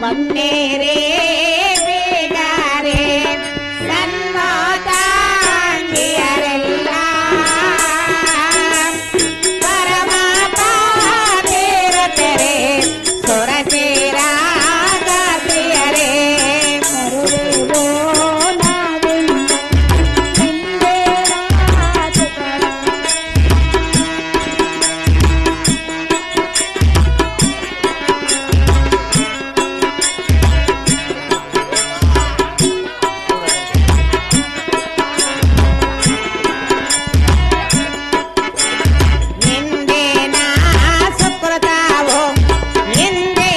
ಬನ್ನೇರೇ ಬೇಗಾರೆ ಸನ್ಮಾತಾಂಗಿಯರೆಲ್ಲ ಪರಮಾತ ತೀರತೆರೆ ಸುರಸೇರ ಗಾತ್ರಿಯರೇ ಮರುವೆವೋ ನಾವೆಂದು ಹಿಂದೆ ರಾಜಗಳ ನಿಂದೇನ ಸುಕೃತಾವೋ ನಿಂದೆ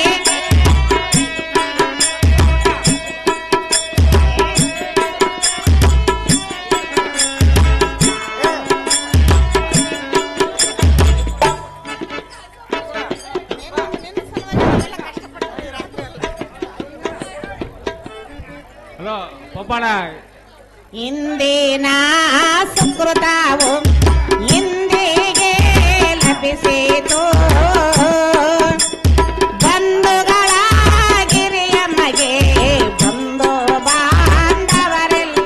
ಹಲೋ ಪಪ್ಪಣ ಇಂದಿನ ಸುಕೃತಾವು ಇಂದಿಗೆ ಲಭಿಸಿತು ಬಂಧುಗಳ ಗಿರಿಯಮ್ಮಗೆ ಬಂಧು ಬಾಂಧವರೆಲ್ಲ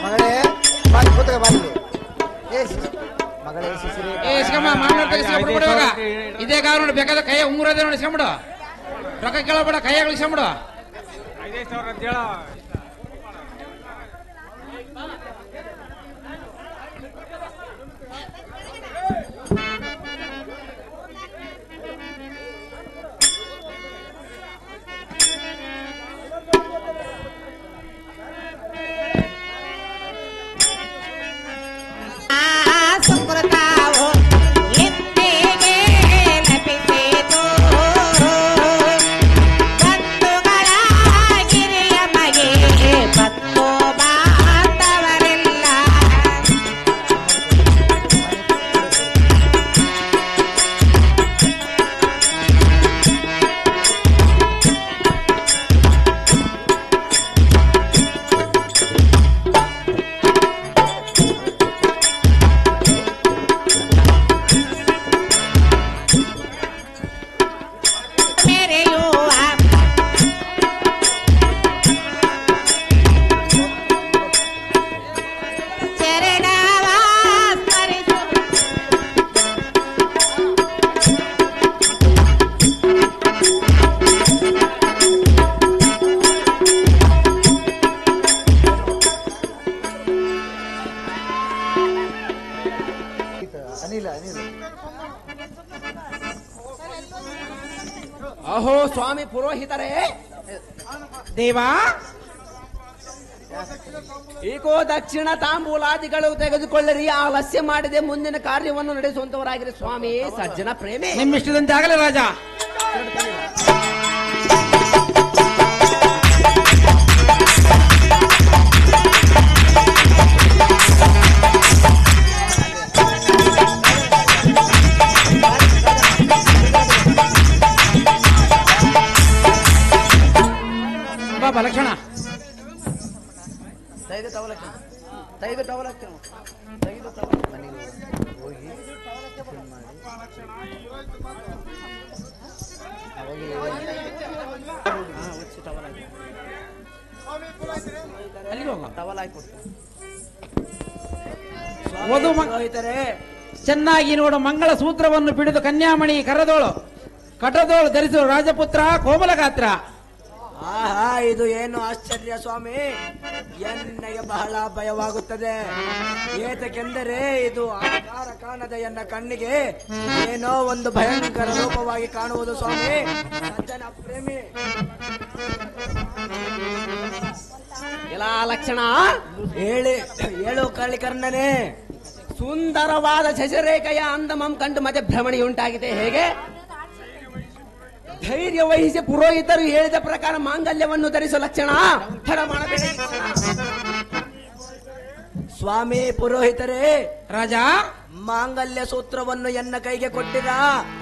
ಮಗಳೇ ಬಾಯಿ ಕೂತ್ಕ ಬಾಯಿ ಮಗಳೇ ಶಿಶಿರೆ ಇಸ್ಕಮ್ಮ ಮಾಮೂಲು ತೆಗಿಸ್ಕೊಂಡ್ಬಿಡುವಾಗ ಇದೇ ಕಾರ್ ನೋಡಿ ಬೇಕಾದ ಕೈಯ ಉಂಗುರದೇ ನೋಡಿ ಇಸ್ಕೊಂಬಿಡು ರೊಕ್ಕ ಕೇಳಬೇಡ ಕೈಯಾಗ ಇಸ್ಕೊಂಬಿಡು 5,000 ಅಂತ ಹೇಳ ಸುಕೃತಾವು ಇಂದಿಗೆ ಲಭಿಸಿತು ಬಂಧುಗಳ ಗಿರಿಯಮ್ಮಗೆ ಬಂಧು ಬಾಂಧವರೆಲ್ಲ ಮೆರೆಯುವ ಚರಣವ ಸ್ಮರಿಸು ಅನಿಲ ಅನಿಲ ಅಹೋ ಸ್ವಾಮಿ ಪುರೋಹಿತರೇ ದೇವಾ ಈಗೋ ದಕ್ಷಿಣ ತಾಂಬೂಲಾದಿಗಳು ತೆಗೆದುಕೊಳ್ಳಿರಿ ಆಲಸ್ಯ ಮಾಡದೆ ಮುಂದಿನ ಕಾರ್ಯವನ್ನು ನಡೆಸುವಂತವರಾಗಿರಿ ಸ್ವಾಮಿ ಸಜ್ಜನ ಪ್ರೇಮಿ ನಿಮ್ಮಿಷ್ಟದಂತೆ ಆಗಲಿ ರಾಜ ಬಾಬಾ ಲಕ್ಷಣ ತೆಗೆದು ತವಲಕ್ಕೆ ತೆಗೆದು ತವಲಕ್ಕೆ ತೆಗೆದು ಮನೆಗೆ ಹೋಗಿ ಟಿಫಿನ್ ಮಾಡಿ ಅಲ್ಲಿಗೆ ಹೋಗ ಟವಲ್ ಕೊಡ್ತೀನಿ ವಧು ಪುರೋಹಿತರೇ ಚೆನ್ನಾಗಿ ನೋಡು ಮಂಗಳ ಸೂತ್ರವನ್ನು ಪಿಡಿದು ಕನ್ಯಾಮಣಿ ಕರದೋಳು ಕಟದೋಳು ಧರಿಸುವ ರಾಜಪುತ್ರ ಕೋಮಲ ಗಾತ್ರ ಆಹಾ ಇದು ಏನು ಆಶ್ಚರ್ಯ ಸ್ವಾಮಿ ಎನ್ನಗೆ ಬಹಳ ಭಯವಾಗುತ್ತದೆ ಏತಕ್ಕೆಂದರೆ ಇದು ಆಕಾರ ಕಾಣದ ಎನ್ನ ಕಣ್ಣಿಗೆ ಏನೋ ಒಂದು ಭಯಂಕರ ರೂಪವಾಗಿ ಕಾಣುವುದು ಸ್ವಾಮಿ ಸಜ್ಜನ ಪ್ರೇಮಿ ಎಲ್ಲ ಲಕ್ಷಣ ಹೇಳು ಕರ್ಣನೇ ಸುಂದರವಾದ ಶಶಿರೇಖೆಯ ಅಂದಮಂ ಕಂಡು ಮತ್ತೆ ಭ್ರಮಣೆಯುಂಟಾಗಿದೆ ಹೇಗೆ ಧೈರ್ಯ ವಹಿಸಿ ಪುರೋಹಿತರು ಹೇಳಿದ ಪ್ರಕಾರ ಮಾಂಗಲ್ಯವನ್ನು ಧರಿಸುವ ಲಕ್ಷಣ ತಡ ಮಾಡಬೇಡ ಸ್ವಾಮಿ ಪುರೋಹಿತರೇ ರಾಜ ಮಾಂಗಲ್ಯ ಸೂತ್ರವನ್ನು ಎನ್ನ ಕೈಗೆ ಕೊಟ್ಟಿರ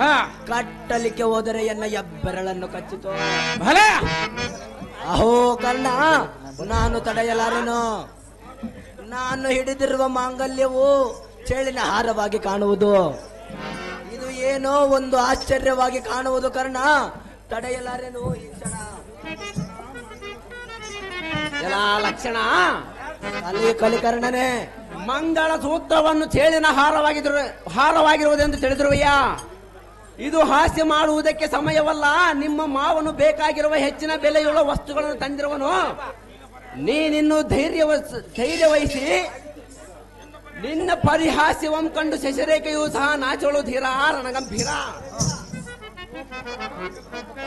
ಹಾ ಕಟ್ಟಲಿಕ್ಕೆ ಹೋದರೆ ಎನ್ನ ಹೆಬ್ಬೆರಳನ್ನು ಕಚ್ಚಿತು ಭಲೆ ಅಹೋ ಕರ್ಣ ನಾನು ತಡೆಯಲಾರೆನು. ನಾನು ಹಿಡಿದಿರುವ ಮಾಂಗಲ್ಯವು ಚೇಳಿನ ಹಾರವಾಗಿ ಕಾಣುವುದು. ಇದು ಏನೋ ಒಂದು ಆಶ್ಚರ್ಯವಾಗಿ ಕಾಣುವುದು ಕರ್ಣ. ತಡೆಯಲಾರೆನು ಈ ಕ್ಷಣ. ಎಲ್ಲ ಲಕ್ಷಣ ಕಲಿಕರ್ಣನೆ, ಮಂಗಳ ಸೂತ್ರವನ್ನು ಚೇಳಿನ ಹಾರವಾಗಿರುವುದೆಂದು ತಿಳಿದಿರುವೆಯ. ಇದು ಹಾಸ್ಯ ಮಾಡುವುದಕ್ಕೆ ಸಮಯವಲ್ಲ. ನಿಮ್ಮ ಮಾವನು ಬೇಕಾಗಿರುವ ಹೆಚ್ಚಿನ ಬೆಲೆಯುಳ್ಳ ವಸ್ತುಗಳನ್ನು ತಂದಿರುವನು. ನೀನಿನ್ನು ಧೈರ್ಯ ವಹಿಸಿ ನಿನ್ನ ಪರಿಹಾಸ್ಯವಂ ಕಂಡು ಶಶಿರೇಖೆಯೂ ಸಹ ನಾಚೋಳು ಧೀರ ರಣಗಂಭೀರ.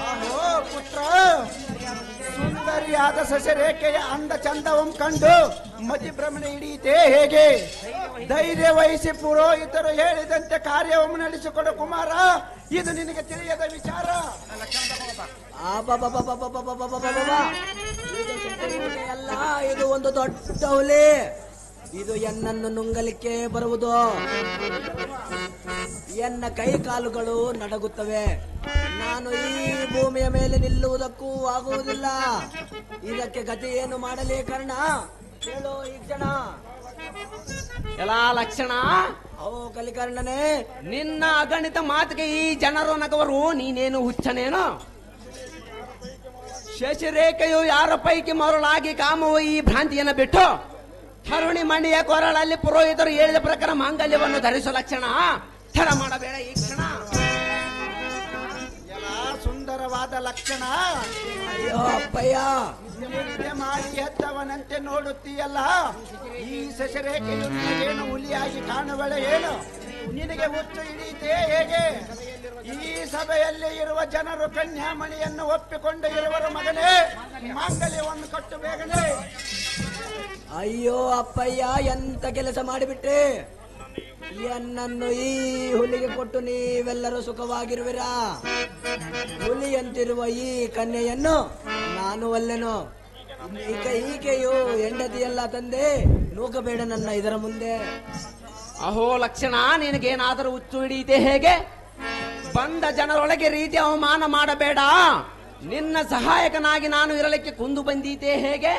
ಆಹೋ ಪುತ್ರ, ಸುಂದರಿಯಾದ ಶಶಿರೇಖೆಯ ಅಂದ ಚಂದವಂ ಕಂಡು ಮತಿಭ್ರಮಣೆ ಹಿಡಿಯಿತೆ ಹೇಗೆ? ಧೈರ್ಯ ವಹಿಸಿ ಪುರೋಹಿತರು ಹೇಳಿದಂತೆ ಕಾರ್ಯವನ್ನು ನಡೆಸಿಕೊಡು ಕುಮಾರ. ಇದು ನಿನಗೆ ತಿಳಿಯದ ವಿಚಾರ. ಅಲ್ಲ, ಇದು ಒಂದು ದೊಡ್ಡ ಹುಲಿ. ಇದು ಎನ್ನನ್ನು ನುಂಗಲಿಕ್ಕೆ ಬರುವುದು. ಎನ್ನ ಕೈ ಕಾಲುಗಳು ನಡಗುತ್ತವೆ. ನಾನು ಈ ಭೂಮಿಯ ಮೇಲೆ ನಿಲ್ಲುವುದಕ್ಕೂ ಆಗುವುದಿಲ್ಲ. ಇದಕ್ಕೆ ಗತಿ ಏನು ಮಾಡಲಿ ಕರ್ಣ? ಹೇಳೋ ಈ ಕ್ಷಣ. ಎಲ್ಲ ಲಕ್ಷಣ ಓ ಕಲಿಕರ್ಣನೆ, ನಿನ್ನ ಅಗಣಿತ ಮಾತಿಗೆ ಈ ಜನರು ನಗವರು. ನೀನೇನು ಹುಚ್ಚನೇನು? ಶಶಿರೇಖೆಯು ಯಾರ ಪೈಕಿ ಮರುಳಾಗಿ ಕಾಮುವ ಈ ಭ್ರಾಂತಿಯನ್ನು ಬಿಟ್ಟು ತರುಣಿ ಮಣಿಯ ಕೊರಳಲ್ಲಿ ಪುರೋಹಿತರು ಹೇಳಿದ ಪ್ರಕಾರ ಮಾಂಗಲ್ಯವನ್ನು ಧರಿಸುವ ಲಕ್ಷಣ. ತಡ ಮಾಡಬೇಡ ಈ ಕ್ಷಣ. ಎಲ್ಲ ಸುಂದರವಾದ ಲಕ್ಷಣ. ಅಯ್ಯೋ ಅಪ್ಪಯ್ಯ, ನಿನಗೆ ಮಾಡಿ ಎದ್ದವನಂತೆ ನೋಡುತ್ತೀಯಲ್ಲ. ಈ ಶಶಿರೇಖೆಯು ಏನು ಹುಲಿಯಾಗಿ ಕಾಣುವಳೆ ಏನು? ನಿನಗೆ ಹುಚ್ಚು ಹಿಡಿಯಿತೆ ಹೇಗೆ? ಈ ಸಭೆಯಲ್ಲಿ ಇರುವ ಜನರು ಕನ್ಯಾಮಣಿಯನ್ನು ಒಪ್ಪಿಕೊಂಡು ಇರುವರು. ಮಗನೇ, ಮಾಂಗಲ್ಯವನ್ನು ಕೊಟ್ಟು ಬೇಗನೆ. ಅಯ್ಯೋ ಅಪ್ಪಯ್ಯ, ಎಂತ ಕೆಲಸ ಮಾಡಿಬಿಟ್ಟೆ. ಎನ್ನನ್ನು ಈ ಹುಲಿಗೆ ಕೊಟ್ಟು ನೀವೆಲ್ಲರೂ ಸುಖವಾಗಿರುವಿರಾ? ಹುಲಿಯಂತಿರುವ ಈ ಕನ್ಯೆಯನ್ನು ನಾನು ಒಲ್ಲೆನು. ಈಕೆಯು ಹೆಂಡತಿಯಲ್ಲ ತಂದೆ, ನೂಕಬೇಡ ನನ್ನ ಇದರ ಮುಂದೆ. ಅಹೋ ಲಕ್ಷಣ, ನಿನಗೇನಾದರೂ ಹುಚ್ಚು ಹಿಡಿಯಿತೆ ಹೇಗೆ? ಬಂದ ಜನರೊಳಗೆ ರೀತಿ ಅವಮಾನ ಮಾಡಬೇಡ. ನಿನ್ನ ಸಹಾಯಕನಾಗಿ ನಾನು ಇರಲಿಕ್ಕೆ ಕುಂದು ಬಂದೀತೆ ಹೇಗೆ?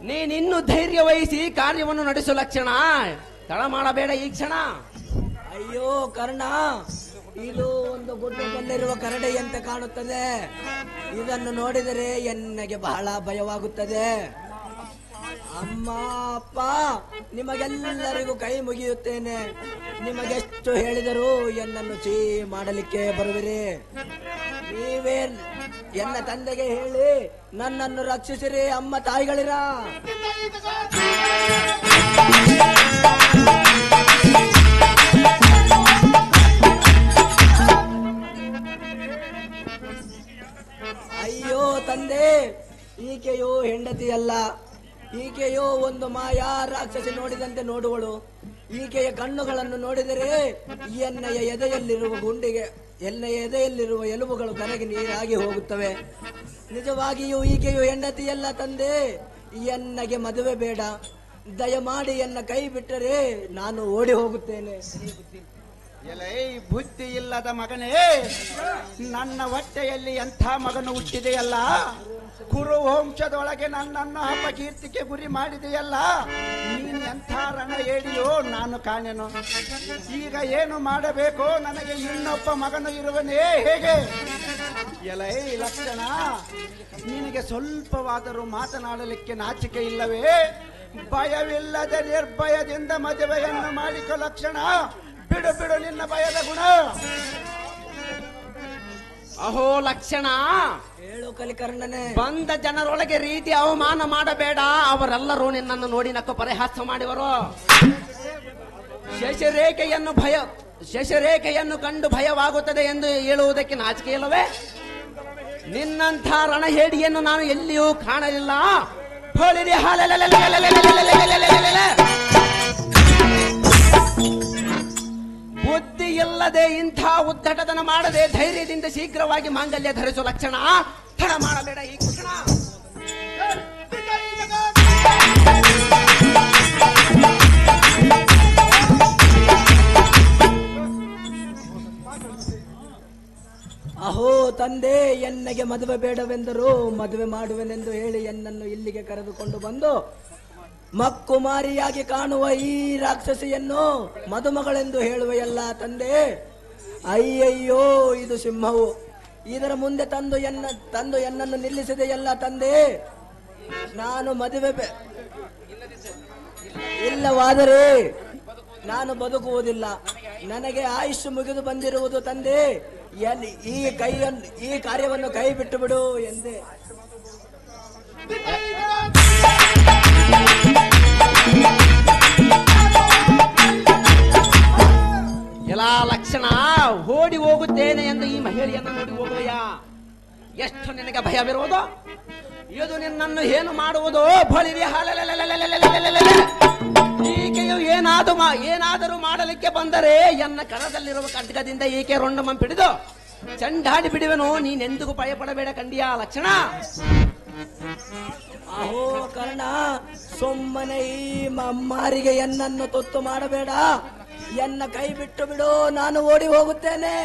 ನೀನಿನ್ನು ಧೈರ್ಯ ವಹಿಸಿ ಕಾರ್ಯವನ್ನು ನಡೆಸುವ ಲಕ್ಷಣ. ತಡ ಮಾಡಬೇಡ ಈ ಕ್ಷಣ. ಅಯ್ಯೋ ಕರ್ಣ, ಇದು ಒಂದು ಗುಡ್ಡದಲ್ಲಿರುವ ಕರಡಿಯಂತೆ ಕಾಣುತ್ತದೆ. ಇದನ್ನು ನೋಡಿದರೆ ಎನ್ನಗೆ ಬಹಳ ಭಯವಾಗುತ್ತದೆ. ಅಮ್ಮ ಅಪ್ಪ, ನಿಮಗೆಲ್ಲರಿಗೂ ಕೈ ಮುಗಿಯುತ್ತೇನೆ. ನಿಮಗೆಷ್ಟು ಹೇಳಿದರೂ ಎನ್ನನ್ನು ಚೀ ಮಾಡಲಿಕ್ಕೆ ಬರುವಿರಿ. ನೀವೇ ಎನ್ನ ತಂದೆಗೆ ಹೇಳಿ ನನ್ನನ್ನು ರಕ್ಷಿಸಿರಿ ಅಮ್ಮ ತಾಯಿಗಳಿರ. ಅಯ್ಯೋ ತಂದೆ, ಈಕೆಯು ಹೆಂಡತಿಯಲ್ಲ. ಈಕೆಯೋ ಒಂದು ಮಾಯಾ ರಾಕ್ಷಸಿ ನೋಡಿದಂತೆ ನೋಡುವಳು. ಈಕೆಯ ಕಣ್ಣುಗಳನ್ನು ನೋಡಿದರೆ ಎಣ್ಣೆಯ ಎದೆಯಲ್ಲಿರುವ ಎಲುಬುಗಳು ಕರಗಿ ನೀರಾಗಿ ಹೋಗುತ್ತವೆ. ನಿಜವಾಗಿಯೂ ಈಕೆಯು ಹೆಂಡತಿಯಲ್ಲ ತಂದೆ. ಎನ್ನಗೆ ಮದುವೆ ಬೇಡ. ದಯಮಾಡಿ ಎನ್ನ ಕೈ ಬಿಟ್ಟರೆ ನಾನು ಓಡಿ ಹೋಗುತ್ತೇನೆ. ಎಲೈ ಬುದ್ಧಿ ಇಲ್ಲದ ಮಗನೇ, ನನ್ನ ಹೊಟ್ಟೆಯಲ್ಲಿ ಎಂಥ ಮಗನು ಹುಟ್ಟಿದೆಯಲ್ಲ. ಕುರು ವಂಶದೊಳಗೆ ನನ್ನನ್ನು ಅಪಕೀರ್ತಿಗೆ ಗುರಿ ಮಾಡಿದೆಯಲ್ಲ. ನೀನು ಎಂಥ ರಣ ಹೇಳಿಯೋ ನಾನು ಕಾಣೆನು. ಈಗ ಏನು ಮಾಡಬೇಕೋ? ನನಗೆ ಇನ್ನೊಬ್ಬ ಮಗನು ಇರುವನೇ ಹೇಗೆ? ಎಲೈ ಲಕ್ಷಣ, ನಿನಗೆ ಸ್ವಲ್ಪವಾದರೂ ಮಾತನಾಡಲಿಕ್ಕೆ ನಾಚಿಕೆ ಇಲ್ಲವೇ? ಭಯವಿಲ್ಲದೆ ನಿರ್ಭಯದಿಂದ ಮದುವೆಯನ್ನು ಮಾಡಿಕೊ ಲಕ್ಷಣ. ಬಿಡು ಬಿಡು ನಿನ್ನ ಭಯದ ಗುಣ. ಅಹೋ ಲಕ್ಷಣ, ಹೇಳು ಕಲಿಕರ್ಣನೆ. ಬಂದ ಜನರೊಳಗೆ ರೀತಿ ಅವಮಾನ ಮಾಡಬೇಡ. ಅವರೆಲ್ಲರೂ ನಿನ್ನನ್ನು ನೋಡಿ ನಕ್ಕು ಪರಿಹಾಸ ಮಾಡಿವರು. ಶಶಿರೇಖೆಯನ್ನು ಕಂಡು ಭಯವಾಗುತ್ತದೆ ಎಂದು ಹೇಳುವುದಕ್ಕೆ ನಾಚಿಕೆ ಇಲ್ಲವೇ? ನಿನ್ನಂಥ ರಣಹೇಡಿಯನ್ನು ನಾನು ಎಲ್ಲಿಯೂ ಕಾಣಲಿಲ್ಲ. ಬುದ್ಧಿ ಇಲ್ಲದೆ ಇಂಥ ಉದ್ದಟತನ ಮಾಡದೆ ಧೈರ್ಯದಿಂದ ಶೀಘ್ರವಾಗಿ ಮಾಂಗಲ್ಯ ಧರಿಸುವ ಲಕ್ಷಣ. ತಡ ಮಾಡಬೇಡ ಈ ಕ್ಷಣ. ಅಹೋ ತಂದೆ ಎನ್ನಗೆ ಮದುವೆ ಬೇಡವೆಂದರು, ಮದುವೆ ಮಾಡುವೆನೆಂದು ಹೇಳಿ ಎನ್ನನ್ನು ಇಲ್ಲಿಗೆ ಕರೆದುಕೊಂಡು ಬಂದು ಮಕ್ಕುಮಾರಿಯಾಗಿ ಕಾಣುವ ಈ ರಾಕ್ಷಸಿಯನ್ನು ಮದುಮಗಳೆಂದು ಹೇಳುವೆಯಲ್ಲ ತಂದೆ. ಅಯ್ಯಯ್ಯೋ, ಇದು ಸಿಂಹವು. ಇದರ ಮುಂದೆ ತಂದು ಎನ್ನನ್ನು ನಿಲ್ಲಿಸಿದೆಯಲ್ಲ ತಂದೆ. ನಾನು ಮದುವೆ ಇಲ್ಲವಾದರೆ ನಾನು ಬದುಕುವುದಿಲ್ಲ. ನನಗೆ ಆಯುಷ್ ಮುಗಿದು ಬಂದಿರುವುದು ತಂದೆ. ಈ ಕಾರ್ಯವನ್ನು ಕೈ ಬಿಟ್ಟು ಬಿಡು ಎಂದೆ. ಎಲ್ಲ ಲಕ್ಷಣ ಓಡಿ ಹೋಗುತ್ತೇನೆ ಎಂದು ಈ ಮಹಿಳೆಯನ್ನು ನೋಡಿ ಹೋಗುವೆಯ? ಎಷ್ಟು ನಿನಗೆ ಭಯವಿರುವುದು? ಇದು ನಿನ್ನನ್ನು ಏನು ಮಾಡುವುದು? ಬಳಿರಿ ಈಕೆಯು ಏನಾದರೂ ಮಾಡಲಿಕ್ಕೆ ಬಂದರೆ ಎನ್ನ ಕಣದಲ್ಲಿರುವ ಖಡ್ಗದಿಂದ ಈಕೆ ರೊಂಡಮ ಹಿಡಿದು ಚಂಡಾಡಿ ಬಿಡುವೆನು. ನೀನೆಂದಿಗೂ ಭಯಪಡಬೇಡ ಕಂಡಿಯ ಲಕ್ಷಣ. ಅಹೋ ಕರ್ಣ, ಸುಮ್ಮನೆ ಈ ಮಮ್ಮಾರಿಗೆ ಎನ್ನನ್ನು ತುತ್ತು ಮಾಡಬೇಡ. ಎನ್ನ ಕೈ ಬಿಟ್ಟು ಬಿಡು, ನಾನು ಓಡಿ ಹೋಗುತ್ತೇನೆ.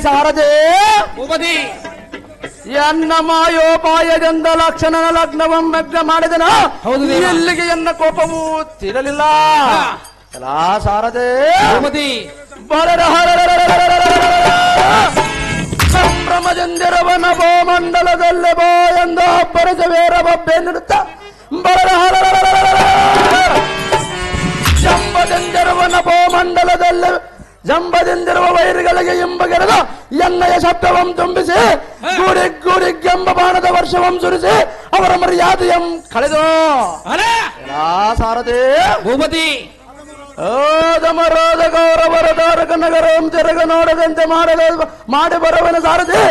ಸಾರದೆ ಎನ್ನ ಮಾಯೋಪಾಯದಿಂದ ಲಕ್ಷಣನ ಲಗ್ನವನ್ನ ಮಾಡಿದನ. ಹೌದು, ಎಲ್ಲಿಗೆ ಎನ್ನ ಕೋಪವು ತಿರಲಿಲ್ಲ. ಎಲ್ಲಾ ಸಾರದೆ ಸಂಭ್ರಮದಿಂದಿರವನ ಭೂಮಂಡಲದಲ್ಲಿ ಬೋ ಎಂದು ಅಬ್ಬರಸವೇರ ಬಬ್ಬೆ ನಿರುತ್ತ ಜಂಬದಿಂದಿರುವನ ಭೂಮಂಡಲದಲ್ಲಿ ಜಂಬದಿಂದಿರುವ ವೈರಿಗಳಿಗೆ ಎಂಬಗೆರೆದ ಎಣ್ಣೆಯ ಶಬ್ದವಂ ತುಂಬಿಸಿ ಗೂಡಿ ಗೂಡಿಗೆಂಬ ಬಾಣದ ವರ್ಷವಂ ಸುರಿಸಿ ಅವರ ಮರ್ಯಾದೆಯಂ ಕಳೆದು ಸಾರದೆ ಭೂಪತಿ ಓದಮರೋದ ಗೌರವರ ದಾರಕ ನಗರಂ ತಿರುಗ ನೋಡದಂತೆ ಮಾಡಿ ಬರುವನ ಸಾರದೆ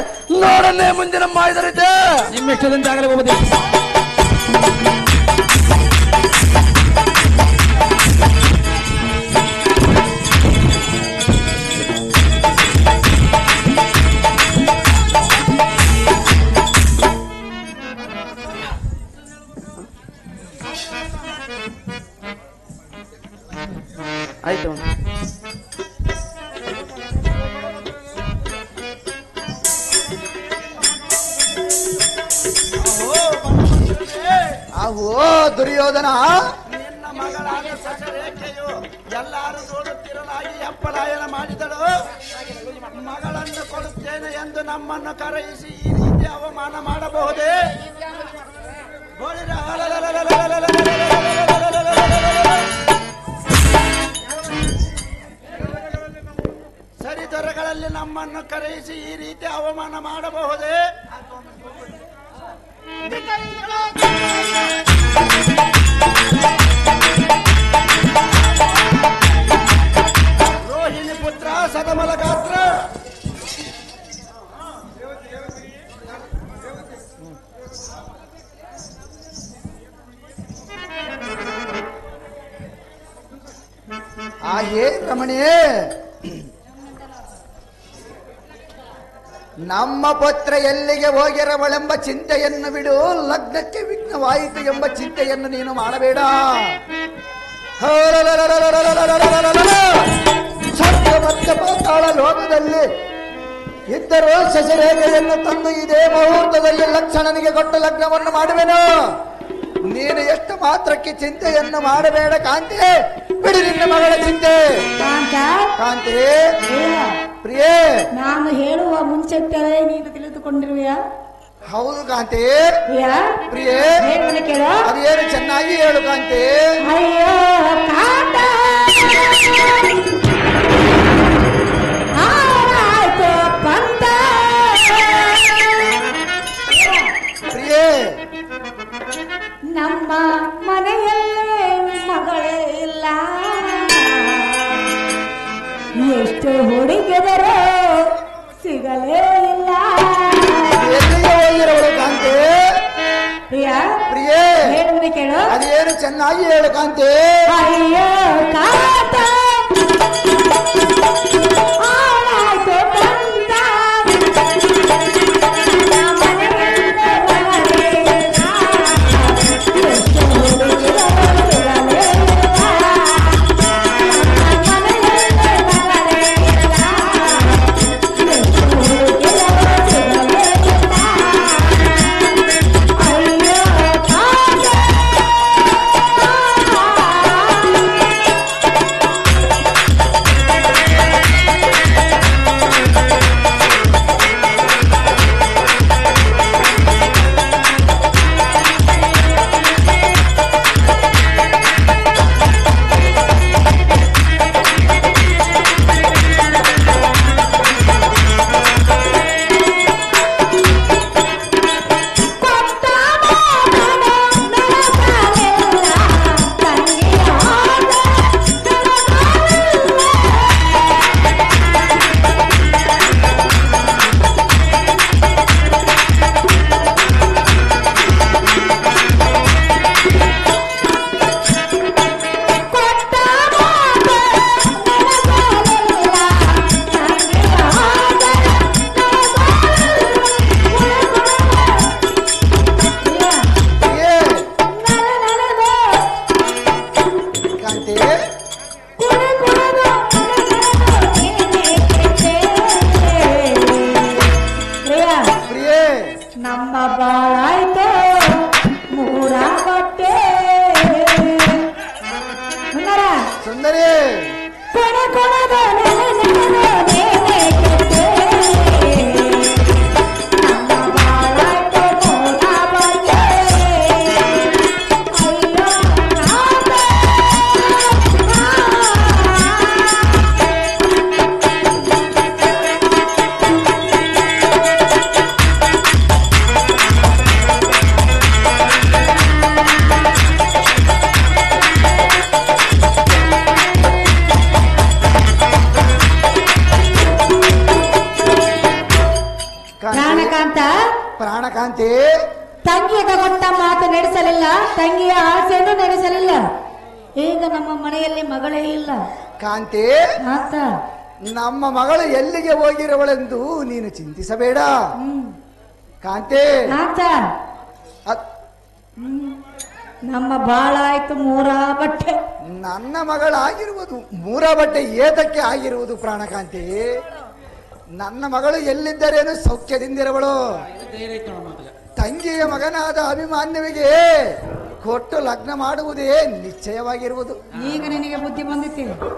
ನೋಡನ್ನೇ ಮುಂದಿನ ಮಾಹಿತಿ ನಿಮ್ಮಿಷ್ಟದಂತೆ ಆಗಲಿ ಭೂಪತಿ. ಆಯ್ತು. ಅಹೋ ದುರ್ಯೋಧನ, ನಿನ್ನ ಮಗಳಾದ ಸಚರೇಖೆಯು ಎಲ್ಲರೂ ನೋಡುತ್ತಿರಲಾಗಿ ಅಪ್ಪಲಾಯನ ಮಾಡಿದಳು. ಮಗಳನ್ನು ಕೊಡುತ್ತೇನೆ ಎಂದು ನಮ್ಮನ್ನು ಕರೆಯಿಸಿ ಈ ರೀತಿ ಅವಮಾನ ಮಾಡಬಹುದೇ? ಸರಿದೊರೆಗಳಲ್ಲಿ ನಮ್ಮನ್ನು ಕರೆಯಿಸಿ ಈ ರೀತಿ ಅವಮಾನ ಮಾಡಬಹುದೇ? ರೋಹಿಣಿ ಪುತ್ರ ಸದಮಲ ಗಾತ್ರ ಆಹೇ ರಮಣಿಯೇ, ನಮ್ಮ ಪುತ್ರ ಎಲ್ಲಿಗೆ ಹೋಗಿರವಳೆಂಬ ಚಿಂತೆಯನ್ನು ಬಿಡು. ಲಗ್ನಕ್ಕೆ ವಿಘ್ನವಾಯಿತು ಎಂಬ ಚಿಂತೆಯನ್ನು ನೀನು ಮಾಡಬೇಡ. ಸ್ವರ್ಗ ಪಾತಾಳ ಲೋಕದಲ್ಲಿ ಇದ್ದರೂ ಶಶರೇಖೆಯನ್ನು ತಂದು ಇದೇ ಮುಹೂರ್ತದಲ್ಲಿ ಲಕ್ಷಣನಿಗೆ ಕೊಟ್ಟ ಲಗ್ನವನ್ನು ಮಾಡುವೆನು. ನೀನು ಎಷ್ಟು ಮಾತ್ರಕ್ಕೆ ಚಿಂತೆಯನ್ನು ಮಾಡಬೇಡ ಕಾಂತಿ. ಬಿಡಿ ನಿನ್ನ ಮಗಳ ಚಿಂತೆ. ಕಾಂತಿ ಪ್ರಿಯೇ, ನಾನು ಹೇಳುವ ಮುಂಚೆತ್ತಲೇ ನೀನು ತಿಳಿದುಕೊಂಡಿರುವೆಯಾ? ಹೌದು ಕಾಂತಿ. ಪ್ರಿಯೇ, ಕೇಳ. ಅದೇನು ಚೆನ್ನಾಗಿ ಹೇಳು ಕಾಂತಿ. ಅಯ್ಯೋ ಕಾಂತ, ಆಯ್ತು ಪಂತ. ಪ್ರಿಯೇ, ನಮ್ಮ ಮನೆಯಲ್ಲೇ ಮಗಳೇ ಇಲ್ಲ. ಎಷ್ಟು ಹುಡುಗಿದರೆ ಸಿಗಲೇ ಇಲ್ಲ. ಎಲ್ಲಿಗೆ ಹೋಗಿರವಳು ಕಾಂತಿ? ಪ್ರಿಯಾ ಪ್ರಿಯೇ ಹೇಳುವುದೇ ಕೇಳು. ಅದೇನು ಚೆನ್ನಾಗಿ ಹೇಳು ಕಾಂತಿ. ಅಯ್ಯೋ ಕಾಂತ ಆಳಾಯ್ತು ಕಂದ ನಮ್ಮ ಬಾಳಾಯ್ತು ಮೂರ ಬಟ್ಟೆ ಸುಂದರಿ ಕೊಡ ಕೊಡದ ನಮ್ಮ ಬಾಳಾಯ್ತು ಮೂರ ಬಟ್ಟೆ ಪ್ರಾಣಕಾಂತ ಪ್ರಾಣಕಾಂತಿ ತಂಗಿಗೆ ಕೊಟ್ಟ ಮಾತು ನಡೆಸಲಿಲ್ಲ, ತಂಗಿಯ ಆಸೆಯನ್ನು ನಡೆಸಲಿಲ್ಲ. ಈಗ ನಮ್ಮ ಮನೆಯಲ್ಲಿ ಮಗಳೇ ಇಲ್ಲ ಕಾಂತಿ. ಆತ ನಮ್ಮ ಮಗಳು ಎಲ್ಲಿಗೆ ಹೋಗಿರುವಳೆಂದು ನೀನು ಚಿಂತಿಸಬೇಡ ಕಾಂತಿ. ಆತ ಅದ್- ನಮ್ಮ ಬಾಳಾಯ್ತು ಮೂರ ಬಟ್ಟೆ. ನನ್ನ ಮಗಳಾಗಿರುವುದು ಮೂರ ಬಟ್ಟೆ ಏತಕ್ಕೆ ಆಗಿರುವುದು ಪ್ರಾಣಕಾಂತಿ? ನನ್ನ ಮಗಳು ಎಲ್ಲಿದ್ದರೇನು ಸೌಖ್ಯದಿಂದಿರುವಳು. ತಂಗಿಯ ಮಗನಾದ ಅಭಿಮಾನ್ಯವಿಗೆ ಕೊಟ್ಟು ಲಗ್ನ ಮಾಡುವುದೇ ನಿಶ್ಚಯವಾಗಿರುವುದು. ಈಗ ನಿನಗೆ ಬುದ್ಧಿ ಬಂದಿತ್ತು.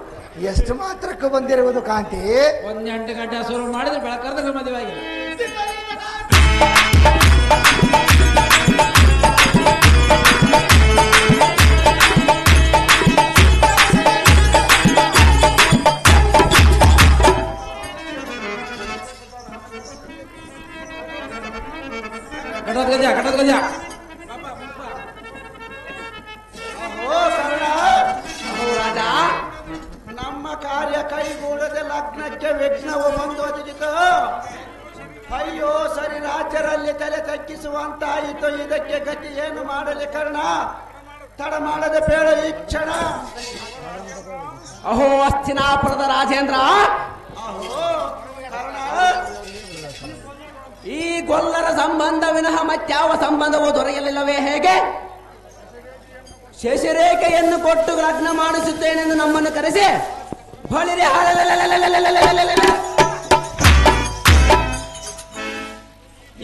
ಎಷ್ಟು ಮಾತ್ರಕ್ಕೂ ಬಂದಿರುವುದು ಕಾಂತಿ? 1 ಗಂಟೆ ಶುರು ಮಾಡಿದ್ರೆ ಬೆಳಕರ್ದ ಮದುವೆ ಆಗಿಲ್ಲ. ಕಟದ ಗಜ ಓ ಕರ್ಣ, ರಾಜ, ನಮ್ಮ ಕಾರ್ಯ ಕೈಗೂಡದೆ ಲಗ್ನಕ್ಕೆ ವಿಘ್ನವು ಬಂದು ಒದಗಿತು. ಅಯ್ಯೋ ಸರಿ, ರಾಜ್ಯರಲ್ಲಿ ತಲೆ ತಗ್ಗಿಸುವಂತಾಯಿತು. ಇದಕ್ಕೆ ಗತಿ ಏನು ಮಾಡಲಿ ಕರ್ಣ? ತಡ ಮಾಡದೆ ಬೇಡ ಈ ಕ್ಷಣ. ಅಹೋ ಹಸ್ತಿನಾಪುರದ ರಾಜೇಂದ್ರ, ಅಹೋ ಕರ್ಣ, ಈ ಗೊಲ್ಲರ ಸಂಬಂಧ ವಿನಃ ಮತ್ಯಾವ ಸಂಬಂಧವೂ ದೊರೆಯಲಿಲ್ಲವೇ ಹೇಗೆ? ಶಶಿರೇಖೆಯನ್ನು ಕೊಟ್ಟು ಲಗ್ನ ಮಾಡಿಸುತ್ತೇನೆಂದು ನಮ್ಮನ್ನು ಕರೆಸಿ ಬಳಿರೆ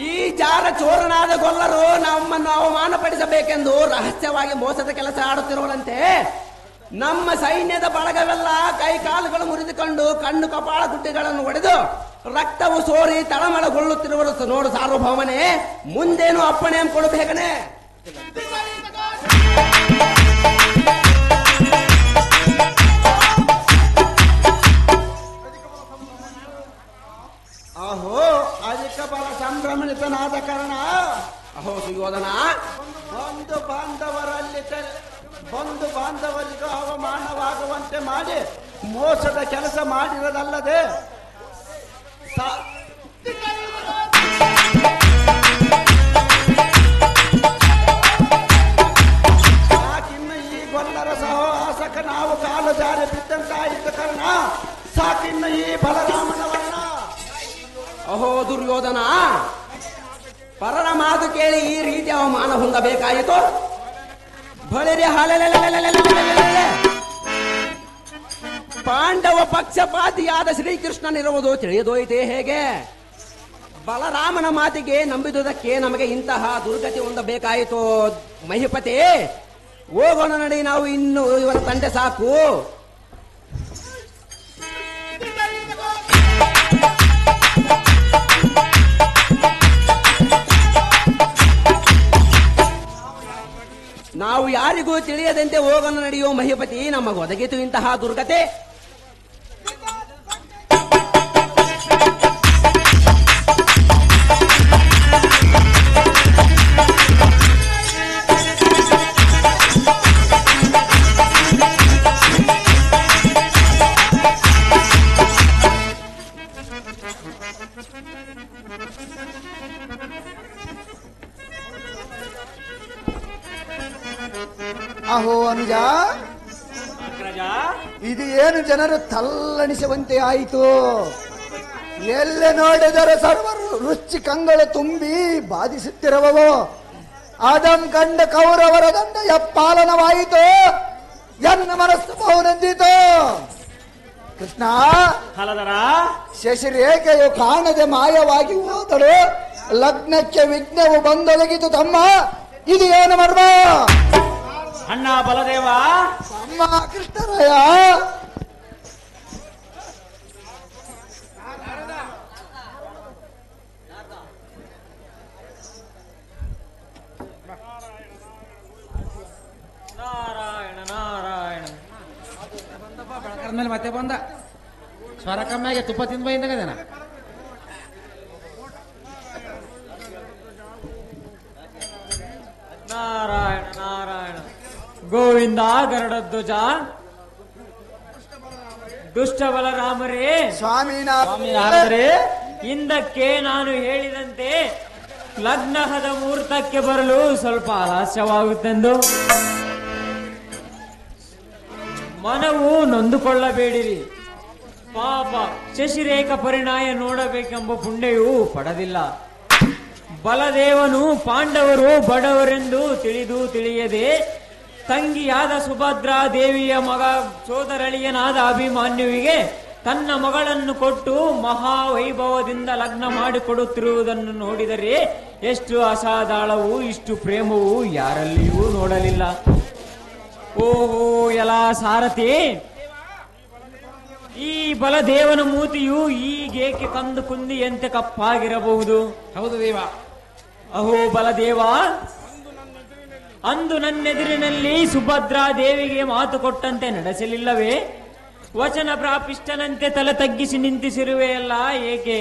ಈ ಜಾರ ಚೋರನಾದ ಗೊಲ್ಲರು ನಮ್ಮನ್ನು ಅವಮಾನಪಡಿಸಬೇಕೆಂದು ರಹಸ್ಯವಾಗಿ ಮೋಸದ ಕೆಲಸ ಆಡುತ್ತಿರುವಂತೆ ನಮ್ಮ ಸೈನ್ಯದ ಬಳಗವೆಲ್ಲ ಕೈ ಕಾಲುಗಳು ಮುರಿದುಕೊಂಡು ಕಣ್ಣು ಕಪಾಳ ಗುಡ್ಡೆಗಳನ್ನು ಒಡೆದು ರಕ್ತವು ಸೋರಿ ತಳಮಳಗೊಳ್ಳುತ್ತಿರುವರು ನೋಡು ಸಾರ್ವಭೌಮನೇ. ಮುಂದೇನು ಅಪ್ಪಣೆ ಕೊಡಬೇಕನೆ? ಅಹೋ ಅಧಿಕ ಬಲ ಸಂಭ್ರಮಿತನಾದ ಕಾರಣ ಅಹೋ ಸುಯೋಧನ, ಬಂಧು ಬಾಂಧವರಿಗೂ ಅವಮಾನವಾಗುವಂತೆ ಮಾಡಿ ಮೋಸದ ಕೆಲಸ ಮಾಡಿರೋದಲ್ಲದೆ ಆಸಕ ನಾವು ಕಾಲು ಜಾರಿ ಬಿದ್ದಂತಾಯಿತು ಕಾರಣ ಸಾಕಿನ್ನು ಈ ಬಲರಾಮನವನ್ನ. ಅಹೋ ದುರ್ಯೋಧನ, ಪರರ ಮಾತು ಕೇಳಿ ಈ ರೀತಿ ಅವಮಾನ ಹೊಂದಬೇಕಾಯಿತು. ಬಳಿರೆ ಪಾಂಡವ ಪಕ್ಷಪಾತಿಯಾದ ಶ್ರೀಕೃಷ್ಣನಿರುವುದು ತಿಳಿದೋಯ್ತೆ ಹೇಗೆ? ಬಲರಾಮನ ಮಾತಿಗೆ ನಂಬಿದುದಕ್ಕೆ ನಮಗೆ ಇಂತಹ ದುರ್ಗತಿ ಹೊಂದಬೇಕಾಯಿತು. ಮಹಿಪತಿ, ಹೋಗೋಣ ನಡಿ, ನಾವು ಇನ್ನು ಇವರ ತಂದೆ ಸಾಕು. ನಾವು ಯಾರಿಗೂ ತಿಳಿಯದಂತೆ ಹೋಗೋಣ ನಡೆಯೋ ಮಹಿಪತಿ, ನಮಗೆ ಒದಗಿತು ಇಂತಹ ದುರ್ಗತೆ. ಅಹೋ ಅನುಜ, ಇದು ಏನು ಜನರು ತಲ್ಲಣಿಸುವಂತೆ ಆಯಿತು. ಎಲ್ಲೆ ನೋಡಿದರೆ ಸರ್ವರು ರುಚಿ ಕಂಗಳು ತುಂಬಿ ಬಾಧಿಸುತ್ತಿರುವವು. ಅದಂ ಕಂಡ ಕೌರವರ ದಂಡ ಯಪ್ಪಾಲನವಾಯಿತು, ಎನ್ನ ಮನಸ್ಸು ಬಹುನಂದಿತು. ಕೃಷ್ಣ, ಶಶಿರೇಖೆಯು ಕಾಣದೆ ಮಾಯವಾಗಿ ಹೋದಳು, ಲಗ್ನಕ್ಕೆ ವಿಘ್ನವು ಬಂದೊದಗಿತು. ತಮ್ಮ, ಇದು ಏನು ಮರ್ಮ? ಅಣ್ಣ ಬಲದೇವ, ಅಮ್ಮ ಕೃಷ್ಣರಾಯ, ನಾರಾಯಣ ನಾರಾಯಣ. ಮೇಲೆ ಮತ್ತೆ ಬಂದ ಸ್ವರ ಕಮ್ಮಿಯಾಗಿ ತುಪ್ಪ ತಿಂದು ಬೈಂದಾಗದೇನ. ನಾರಾಯಣ ನಾರಾಯಣ. ಗೋವಿಂದ ಗರುಡಧ್ವಜ, ದುಷ್ಟ ಬಲರಾಮರೇ, ಸ್ವಾಮಿನಾಥರೇ, ಹಿಂದಕ್ಕೆ ನಾನು ಹೇಳಿದಂತೆ ಲಗ್ನಹದ ಮುಹೂರ್ತಕ್ಕೆ ಬರಲು ಸ್ವಲ್ಪ ಆಲಸ್ಯವಾಗುತ್ತೆಂದು ಮನವು ನೊಂದುಕೊಳ್ಳಬೇಡಿರಿ. ಪಾಪ ಶಶಿರೇಖ ಪರಿಣಾಯ ನೋಡಬೇಕೆಂಬ ಪುಣ್ಯವು ಪಡೆದಿಲ್ಲ. ಬಲದೇವನು ಪಾಂಡವರು ಬಡವರೆಂದು ತಿಳಿಯದೆ ತಂಗಿಯಾದ ಸುಭದ್ರಾ ದೇವಿಯ ಮಗ ಸೋದರಳಿಯನಾದ ಅಭಿಮನ್ಯುವಿಗೆ ತನ್ನ ಮಗಳನ್ನು ಕೊಟ್ಟು ಮಹಾವೈಭವದಿಂದ ಲಗ್ನ ಮಾಡಿಕೊಡುತ್ತಿರುವುದನ್ನು ನೋಡಿದರೆ ಎಷ್ಟು ಅಸಾಧಾಳವೂ ಇಷ್ಟು ಪ್ರೇಮವೂ ಯಾರಲ್ಲಿಯೂ ನೋಡಲಿಲ್ಲ. ಓಹೋ ಎಲ್ಲ ಸಾರಥಿ, ಈ ಬಲದೇವನ ಮೂತಿಯು ಈಗೇಕೆ ಕಂದು ಕುಂದಿಯಂತೆ ಕಪ್ಪಾಗಿರಬಹುದು? ಹೌದು ದೇವ. ಅಹೋ ಬಲದೇವ, ಅಂದು ನನ್ನೆದುರಿನಲ್ಲಿ ಸುಭದ್ರಾ ದೇವಿಗೆ ಮಾತು ಕೊಟ್ಟಂತೆ ನಡೆಸಲಿಲ್ಲವೇ? ವಚನ ಪ್ರಾಪಿಷ್ಟನಂತೆ ತಲೆ ತಗ್ಗಿಸಿ ನಿಂತಿಸಿರುವೆಯಲ್ಲ ಏಕೆ?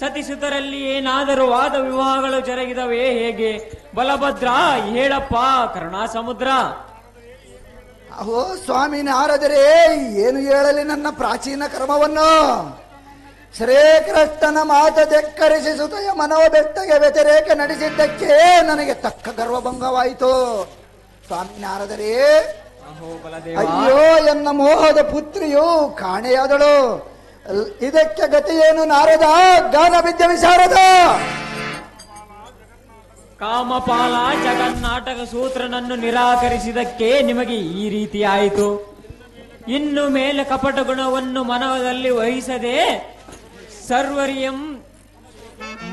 ಸತಿಸುತರಲ್ಲಿ ಏನಾದರೂ ವಾದ ವಿವಾಹಗಳು ಜರುಗಿದವೇ ಹೇಗೆ? ಬಲಭದ್ರ, ಹೇಳಪ್ಪ ಕರುಣಾ ಸಮುದ್ರ. ಅಹೋ ಸ್ವಾಮಿ ನಾರದರೆ, ಏನು ಹೇಳಲಿ ನನ್ನ ಪ್ರಾಚೀನ ಕರ್ಮವನ್ನು? ಶ್ರೀಕೃಷ್ಣನ ಮಾತ ಧಿಕ್ಕರಿಸಿ ಸುತಯ ಮನವ ಬೆಟ್ಟಗೆ ವ್ಯತಿರೇಕ ನಡೆಸಿದ್ದಕ್ಕೆ ನನಗೆ ತಕ್ಕ ಗರ್ವಭಂಗವಾಯಿತು. ಸ್ವಾಮಿ ನಾರದರೆ, ಅಯ್ಯೋ ಎನ್ನ ಮೋಹದ ಪುತ್ರಿಯು ಕಾಣೆಯಾದಳು. ಇದಕ್ಕೆ ಗತಿಯೇನು ನಾರದ? ಗಾನ ವಿದ್ಯೆ ವಿಶಾರದ ಕಾಮಪಾಲ ಜಗನ್ನಾಟಕ ಸೂತ್ರನನ್ನು ನಿರಾಕರಿಸಿದಕ್ಕೆ ನಿಮಗೆ ಈ ರೀತಿ ಆಯಿತು. ಇನ್ನು ಮೇಲೆ ಕಪಟ ಗುಣವನ್ನು ಮನದಲ್ಲಿ ವಹಿಸದೆ ಸರ್ವರಿಯಂ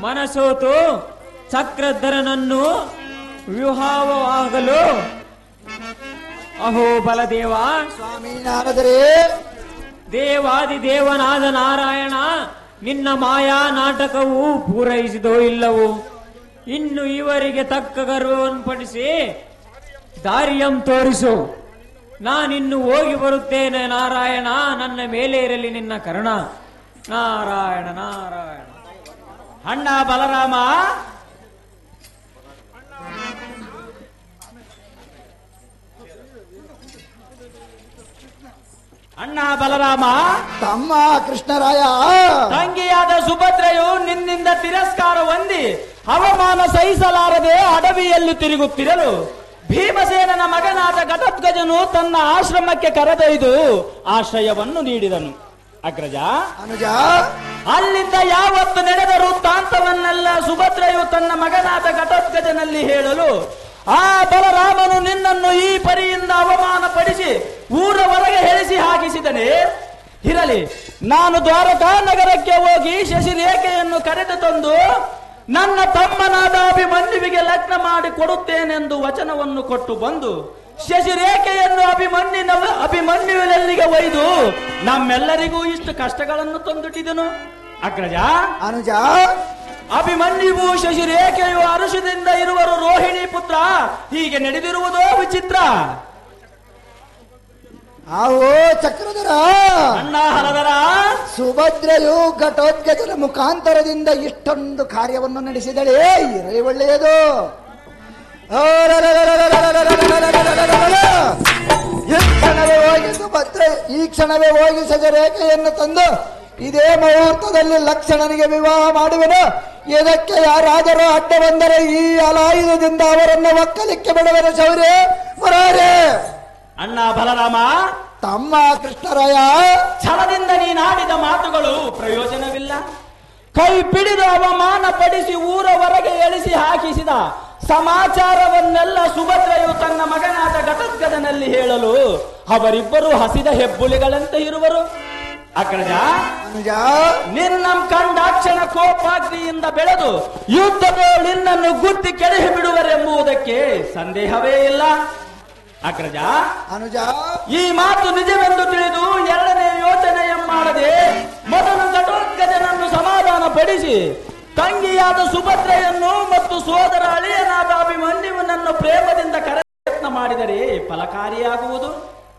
ಮನಸೋತು ಚಕ್ರಧರನನ್ನು ವಿವಾಹವಾಗಲು. ಅಹೋ ಬಲದೇವ, ಸ್ವಾಮಿ ನಾರದರೆ, ದೇವಾದಿ ದೇವನಾದ ನಾರಾಯಣ ನಿನ್ನ ಮಾಯಾ ನಾಟಕವು ಪೂರೈಸಿದೋ ಇಲ್ಲವೋ? ಇನ್ನು ಇವರಿಗೆ ತಕ್ಕ ಗರ್ವವನ್ನು ಪಡಿಸಿ ದಾರಿಯಂ ತೋರಿಸು. ನಾನಿನ್ನು ಹೋಗಿ ಬರುತ್ತೇನೆ ನಾರಾಯಣ, ನನ್ನ ಮೇಲೆ ಇರಲಿ ನಿನ್ನ ಕರುಣ. ನಾರಾಯಣ ನಾರಾಯಣ. ಅಣ್ಣ ಬಲರಾಮ, ಅಣ್ಣ ಬಲರಾಮ, ತಮ್ಮ ಕೃಷ್ಣರಾಯ, ತಂಗಿಯಾದ ಸುಭದ್ರೆಯು ನಿನ್ನಿಂದ ತಿರಸ್ಕಾರ ಹೊಂದಿ ಅವಮಾನ ಸಹಿಸಲಾರದೆ ಅಡವಿಯಲ್ಲಿ ತಿರುಗುತ್ತಿರಲು ಭೀಮಸೇನನ ಮಗನಾದ ಘಟೋತ್ಕಚನು ತನ್ನ ಆಶ್ರಮಕ್ಕೆ ಕರೆದೊಯ್ದು ಆಶ್ರಯವನ್ನು ನೀಡಿದನು. ಅಗ್ರಜ, ಅನುಜ, ಅಲ್ಲಿಂದ ಯಾವತ್ತು ನಡೆದ ವೃತ್ತಾಂತವನ್ನೆಲ್ಲ ಸುಭದ್ರೆಯು ತನ್ನ ಮಗನಾದ ಘಟೋತ್ಕಚನಲ್ಲಿ ಹೇಳಲು, ಆ ಬಲರಾಮನು ನಿನ್ನನ್ನು ಈ ಪರಿಯಿಂದ ಅವಮಾನ ಪಡಿಸಿ ಊರ ಹೊರಗೆ ಹೆಳಿಸಿ ಹಾಕಿಸಿದನೆ. ಇರಲಿ, ನಾನು ದ್ವಾರಕಾ ನಗರಕ್ಕೆ ಹೋಗಿ ಶಶಿರೇಖೆಯನ್ನು ಕರೆದು ತಂದು ನನ್ನ ತಮ್ಮನಾದ ಅಭಿಮನ್ಯುವಿಗೆ ಲಗ್ನ ಮಾಡಿ ಕೊಡುತ್ತೇನೆಂದು ವಚನವನ್ನು ಕೊಟ್ಟು ಬಂದು ಶಶಿರೇಖೆಯನ್ನು ಅಭಿಮನ್ಯುವಿನಲ್ಲಿಗೆ ಒಯ್ದು ನಮ್ಮೆಲ್ಲರಿಗೂ ಇಷ್ಟು ಕಷ್ಟಗಳನ್ನು ತಂದುಟ್ಟಿದನು. ಅಗ್ರಜ, ಅನುಜ, ಅಭಿಮನ್ಯುವು ಶಶಿರೇಖೆಯು ಅರುಷದಿಂದ ಇರುವರು ರೋಹಿಣಿ ಪುತ್ರ. ಹೀಗೆ ನಡೆದಿರುವುದೋ ವಿಚಿತ್ರ. ಆವೋ ಚಕ್ರಧರ, ಅಣ್ಣ ಹಲದರ, ಸುಭದ್ರೆಯು ಘಟೋತ್ಕಚನ ಮುಖಾಂತರದಿಂದ ಇಷ್ಟೊಂದು ಕಾರ್ಯವನ್ನು ನಡೆಸಿದಳೆ. ಇರಲಿ, ಒಳ್ಳೆಯದು. ಈ ಕ್ಷಣವೇ ಹೋಗಿ ಶಶಿರೇಖೆಯನ್ನು ತಂದು ಇದೇ ಮುಹೂರ್ತದಲ್ಲಿ ಲಕ್ಷ್ಮಣನಿಗೆ ವಿವಾಹ ಮಾಡುವೆನು. ಇದಕ್ಕೆ ಯಾರಾದರೂ ಅಡ್ಡ ಬಂದರೆ ಈ ಅಲಾಯುಧದಿಂದ ಅವರನ್ನು ಒಕ್ಕಲಿಕ್ಕೆ ಬಿಡುವೆನು. ಶೌರ್ಯ ಮುರಾರೇ. ಅಣ್ಣ ಬಲರಾಮ, ತಮ್ಮ ಕೃಷ್ಣರಾಯ, ಛಲದಿಂದ ನೀನಾಡಿದ ಮಾತುಗಳು ಪ್ರಯೋಜನವಿಲ್ಲ. ಕೈ ಪಿಡಿದು ಅವಮಾನ ಪಡಿಸಿ ಊರ ಹೊರಗೆ ಎಳಿಸಿ ಹಾಕಿಸಿದ ಸಮಾಚಾರವನ್ನೆಲ್ಲ ಸುಭದ್ರೆಯು ತನ್ನ ಮಗನಾದ ಘಟೋತ್ಕಚನಲ್ಲಿ ಹೇಳಲು ಅವರಿಬ್ಬರು ಹಸಿದ ಹೆಬ್ಬುಲಿಗಳಂತೆ ಇರುವರು. ಅಗ್ರಜ, ನಿನ್ನ ಕಂಡಾಕ್ಷಣ ಕೋಪಾಗ್ನಿಯಿಂದ ಬೆಳೆದು ಯುದ್ಧದ ನಿನ್ನನ್ನು ಗುದ್ದಿ ಕೆಡಹಿ ಬಿಡುವರೆಂಬುದಕ್ಕೆ ಸಂದೇಹವೇ ಇಲ್ಲ. ಅಗ್ರಜ, ಅನುಜ, ಈ ಮಾತು ನಿಜವೆಂದು ತಿಳಿದು ಎರಡನೇ ಯೋಚನೆಯ ಮಾಡದೆ ಮೊದಲು ಘಟೋತ್ಕಚನನ್ನು ಸಮಾಧಾನ ಪಡಿಸಿ ತಂಗಿಯಾದ ಸುಭದ್ರೆಯನ್ನು ಮತ್ತು ಸೋದರ ಅಳಿಯನಾದ ಅಭಿಮನ್ಯುವನನ್ನು ಪ್ರೇಮದಿಂದ ಪ್ರಯತ್ನ ಮಾಡಿದರೆ ಫಲಕಾರಿಯಾಗುವುದು.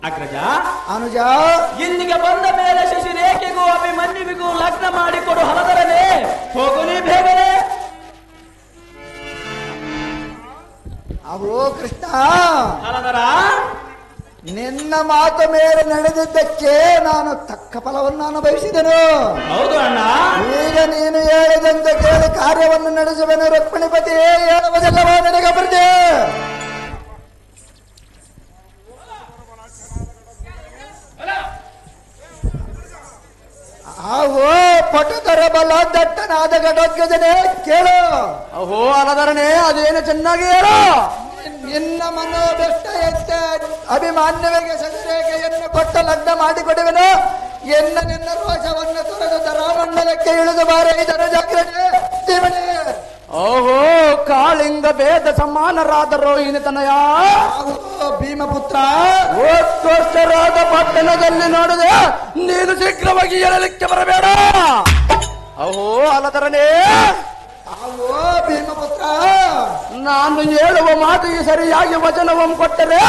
ಅಗ್ರಜ, ಅನುಜ, ಇಲ್ಲಿಗೆ ಬಂದ ಮೇಲೆ ಶಶಿರೇಖೆಗೂ ಅಭಿಮನ್ಯುವಿಗೂ ಲಗ್ನ ಮಾಡಿಕೊಡು. ಹಲದರನೇ ಹೋಗಲಿ ಬೇಗನೆ. ಅವೋ ಕೃಷ್ಣ, ಹಲದರ, ನಿನ್ನ ಮಾತು ಮೇಲೆ ನಡೆದಿದ್ದಕ್ಕೆ ನಾನು ತಕ್ಕ ಫಲವನ್ನು ಅನುಭವಿಸಿದೆನು. ಹೌದು ಅಣ್ಣ. ಈಗ ನೀನು ಹೇಳಿದಂತೆ ಕೇಳಿ ಕಾರ್ಯವನ್ನು ನಡೆಸುವೆನು. ರುಕ್ಮಿಣಿಪತಿ ಹೇಳುವುದೆಲ್ಲವೋ ನನಗೆ ಬರ್ತೇ. ಆಹೋ ಪಟುತರ ಬಲ ದಟ್ಟನಾದ ಘಟೋತ್ಕಚನೇ ಕೇಳು. ಅಹೋ ಅಲಧರನೇ, ಅದೇನು ಚೆನ್ನಾಗಿ ಹೇಳು. ನಿನ್ನ ಮನೋಬೆಷ್ಟ ಎತ್ತ ಅಭಿಮಾನ್ಯವಿಗೆ ಶಶಿರೇಖೆಯನ್ನು ಕೊಟ್ಟ ಲಗ್ನ ಮಾಡಿಕೊಡುವೆನು. ನಿನ್ನ ರೋಷವನ್ನು ತೊರೆದು ಧರಾಮಂಡಲಕ್ಕೆ ಇಳಿದು ಬಾರೆ. ಇದರ ಜಾಗ್ರತೆ ದೇವನೇ. ಓಹೋ, ಕಾಳಿಂಗ ಭೇದ ಸಮಾನರಾದ ರೋಹಿಣಿ ತನಯ ಭೀಮಪುತ್ರ, ಓದ್ಕೋಷ್ಟರಾದ ಪಟ್ಟಣದಲ್ಲಿ ನೋಡಿದೆ. ನೀನು ಶೀಘ್ರವಾಗಿ ಏಳಲಿಕ್ಕೆ ಬರಬೇಡ. ಅಹೋ ಅಲಧರನೇ, ಅವೋ ಭೀಮಪುತ್ರ, ನಾನು ಹೇಳುವ ಮಾತಿಗೆ ಸರಿಯಾಗಿ ವಚನವನ್ನು ಕೊಟ್ಟರೆ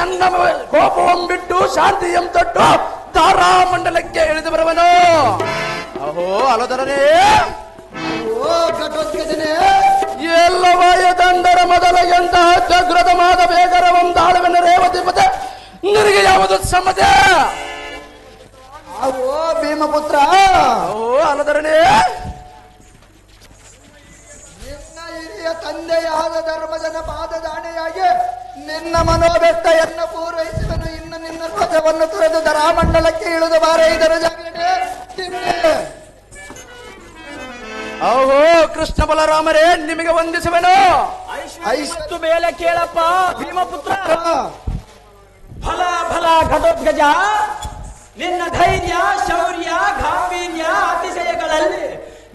ಎನ್ನ ಕೋಪವನ್ನು ಬಿಟ್ಟು ಶಾಂತಿಯಂ ತೊಟ್ಟು ತಾರಾಮಂಡಲಕ್ಕೆ ಇಳಿದು ಬರುವನು. ಅಹೋ ಅಲಧರನೇ, ಓ ಘಟೋತ್ಕಚನೇ, ಎಲ್ಲವಾಯ ದಂಡರ ಮೊದಲ ಎಂತಹ ಜಾಗೃತವಾದ ಬೇಗರವಂದಾಳುವನ ರೇವತಿ ಮತೆ ನಿನಗೆ ಯಾವುದು ಸಮ್ಮತೆ? ಅವೋ ಭೀಮಪುತ್ರ, ಅಹೋ ಅಲಧರನೇ, ನಿನ್ನ ಹಿರಿಯ ತಂದೆಯಾದ ಧರ್ಮಜನ ಪಾದದಾಣೆಯಾಗಿ ನಿನ್ನ ಮನೋಬೆಟ್ಟೆಯನ್ನು ಪೂರೈಸುವನು. ಇನ್ನು ನಿನ್ನ ರೋಷವನ್ನು ತೊರೆದು ಧರಾಮಂಡಲಕ್ಕೆ ಇಳಿದು ಬಾರೆ. ಇದರ ಜಾಗ್ರತೆ ದೇವನೇ. ಅಹೋ ಕೃಷ್ಣ ಬಲರಾಮರೇ, ನಿಮಗೆ ವಂದಿಸುವೆನು. ಐಷ್ಟು ಮೇಲೆ ಕೇಳಪ್ಪ ಭೀಮಪುತ್ರ. ಫಲ ಫಲ ಘಟೋತ್ಕಚ, ನಿನ್ನ ಧೈರ್ಯ, ಶೌರ್ಯ, ಗಾಂಭೀರ್ಯ, ಅತಿಶಯಗಳಲ್ಲಿ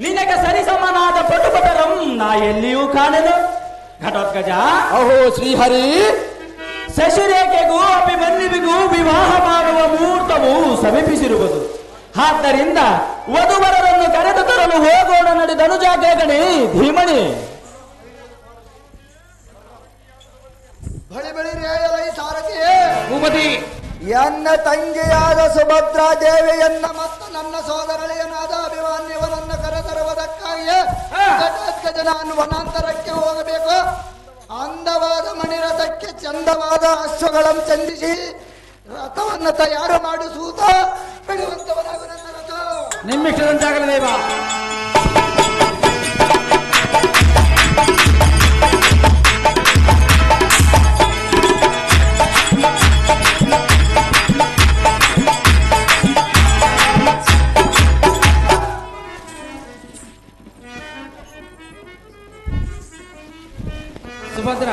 ನಿನಗೆ ಸರಿಸಮನಾದ ಪಟುಪಟರಂ ನಾ ಎಲ್ಲಿಯೂ ಕಾಣೆನು. ಘಟೋತ್ಕಚ, ಅಹೋ ಶ್ರೀಹರಿ, ಶಶಿರೇಖೆಗೂ ಅಭಿಮನ್ಯುವಿಗೂ ವಿವಾಹ ಮಾಡುವ ಮುಹೂರ್ತವು ಸಮೀಪಿಸಿರುವುದು. ಆದ್ದರಿಂದ ವಧುವರರನ್ನು ಕರೆದು ತರಲು ಹೋಗೋಣ. ನಡೆದನು ಜಾಗಣಿ ಭೀಮಣಿ. ಬಳಿ ಬಳಿ ರೇಯಲೈ ಸಾರಥಿಯೇ, ಭೂಪತಿ, ಎನ್ನ ತಂಗಿಯಾದ ಸುಭದ್ರಾ ದೇವಿಯನ್ನ ಮತ್ತು ನನ್ನ ಸೋದರಳಿಯನಾದ ಅಭಿಮಾನ್ಯವನನ್ನು ಕರೆತರುವುದಕ್ಕಾಗಿಯೇ ಘಟೋತ್ಕಚನ ವನಾಂತರಕ್ಕೆ ಹೋಗಬೇಕು. ಅಂದವಾದ ಮಣಿರಥಕ್ಕೆ ಚಂದವಾದ ಅಶ್ವಗಳನ್ನು ಚಂದಿಸಿ ರಥವನ್ನು ತಯಾರು ಮಾಡಿ ಸೂತ ಬಿಡುವಂತವನಾಗ ನನ್ನ ರಥ. ನಿಮ್ಮಿಷ್ಟದಂತಾಗಲಿ ದೇವ. ಸುಭದ್ರ